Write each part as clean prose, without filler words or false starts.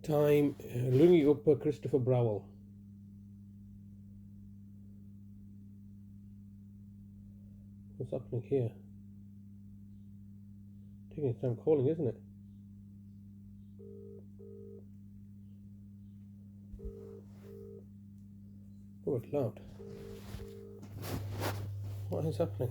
Time, ringing up Christopher Browell. What's happening here? Taking his time calling, isn't it? Oh, it's loud. What is happening?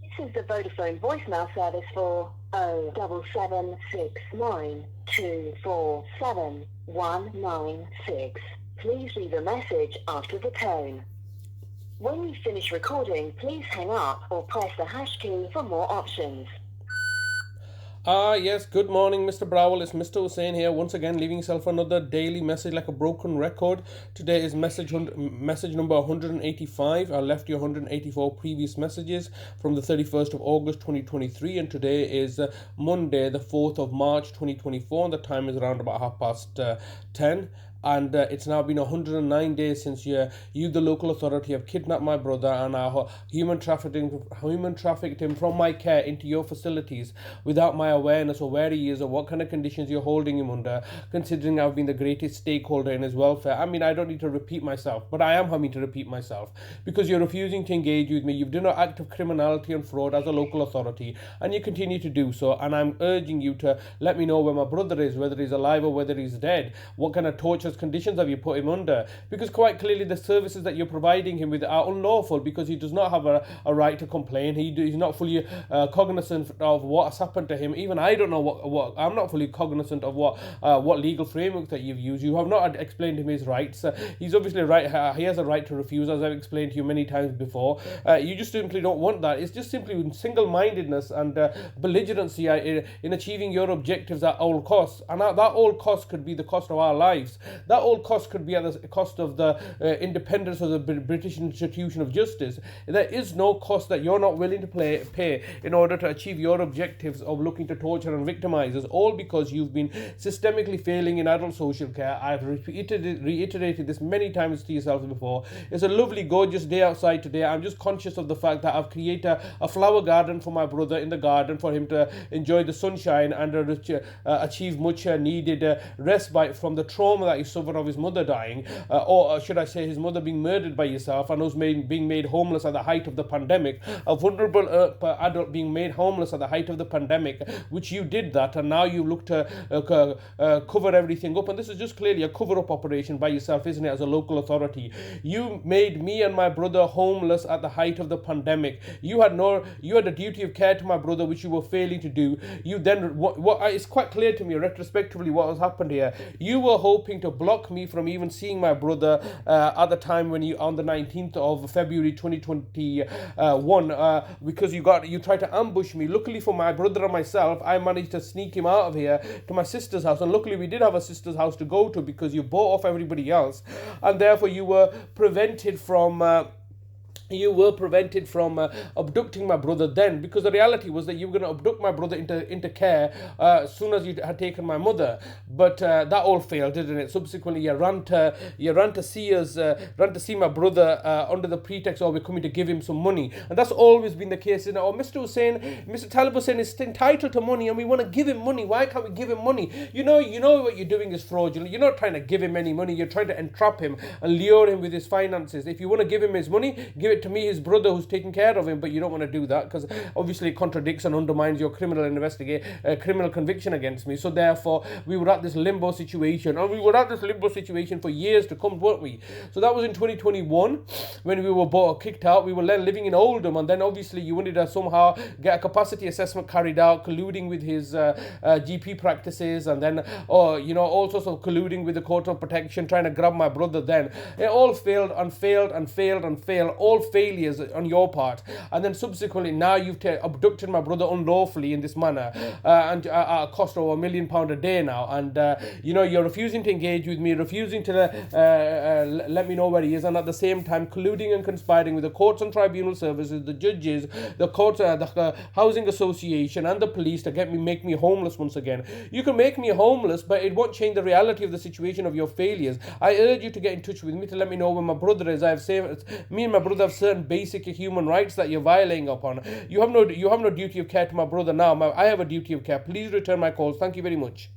This is the Vodafone voicemail service for 07769247196. Please leave a message after the tone. When you finish recording, please hang up or press the hash key for more options. Yes, good morning, Mr. Browell. It's Mr. Hussain here, once again, leaving yourself another daily message like a broken record. Today is message number 185. I left you 184 previous messages from the 31st of August 2023, and today is Monday, the 4th of March 2024, and the time is around about 10:30. And it's now been 109 days since you, the local authority, have kidnapped my brother and human trafficked him from my care into your facilities without my awareness or where he is or what kind of conditions you're holding him under, considering I've been the greatest stakeholder in his welfare. I mean, I don't need to repeat myself, but I am having to repeat myself because you're refusing to engage with me. You've done an act of criminality and fraud as a local authority, and you continue to do so. And I'm urging you to let me know where my brother is, whether he's alive or whether he's dead. What kind of torturous conditions have you put him under? Because quite clearly the services that you're providing him with are unlawful, because he does not have a right to complain. He's not fully cognizant of what has happened to him. Even I don't know what I'm not fully cognizant of what legal framework that you've used. You have not explained to him his rights. He's obviously right. He has a right to refuse, as I've explained to you many times before. You just simply don't want that. It's just simply single-mindedness and belligerency in achieving your objectives at all costs. And that all cost could be the cost of our lives. That all cost could be at the cost of the independence of the British institution of justice. There is no cost that you're not willing to pay in order to achieve your objectives of looking to torture and victimize us, all because you've been systemically failing in adult social care. I've reiterated this many times to yourself before. It's a lovely, gorgeous day outside today. I'm just conscious of the fact that I've created a flower garden for my brother in the garden for him to enjoy the sunshine and achieve much needed respite from the trauma that he suffered of his mother dying, or should I say his mother being murdered by yourself, and us being made homeless at the height of the pandemic. A vulnerable adult being made homeless at the height of the pandemic, which you did that, and now you look to cover everything up. And this is just clearly a cover-up operation by yourself, isn't it, as a local authority? You made me and my brother homeless at the height of the pandemic. You had a duty of care to my brother, which you were failing to do. You then, it's quite clear to me retrospectively what has happened here. You were hoping to block me from even seeing my brother at the time when on the 19th of February 2021, because you tried to ambush me. Luckily for my brother and myself, I managed to sneak him out of here to my sister's house, and luckily we did have a sister's house to go to because you bought off everybody else, and therefore you were prevented from abducting my brother then, because the reality was that you were going to abduct my brother into care as soon as you had taken my mother. But that all failed, didn't it? Subsequently, you ran to see my brother under the pretext, we're coming to give him some money, and that's always been the case, isn't it? Or Mr. Talib Hussain is entitled to money, and we want to give him money. Why can't we give him money? You know what you're doing is fraudulent. You're not trying to give him any money. You're trying to entrap him and lure him with his finances. If you want to give him his money, give it to me, his brother, who's taking care of him. But you don't want to do that because obviously it contradicts and undermines your criminal conviction against me. So therefore we were at this limbo situation, and we were at this limbo situation for years to come, weren't we? So that was in 2021 when we were kicked out. We were then living in Oldham, and then obviously you wanted to somehow get a capacity assessment carried out, colluding with his GP practices, and then all sorts of colluding with the Court of Protection, trying to grab my brother. Then it all failed and failed and failed and failed, all failures on your part. And then subsequently now you've abducted my brother unlawfully in this manner, and at a cost of £1 million a day now, and you're refusing to engage with me, refusing to let me know where he is, and at the same time colluding and conspiring with the courts and tribunal services, the judges, the courts, the housing association, and the police to make me homeless once again. You can make me homeless, but it won't change the reality of the situation of your failures. I urge you to get in touch with me to let me know where my brother is. Me and my brother have certain basic human rights that you're violating upon. You have no duty of care to my brother now. I have a duty of care. Please return my calls. Thank you very much.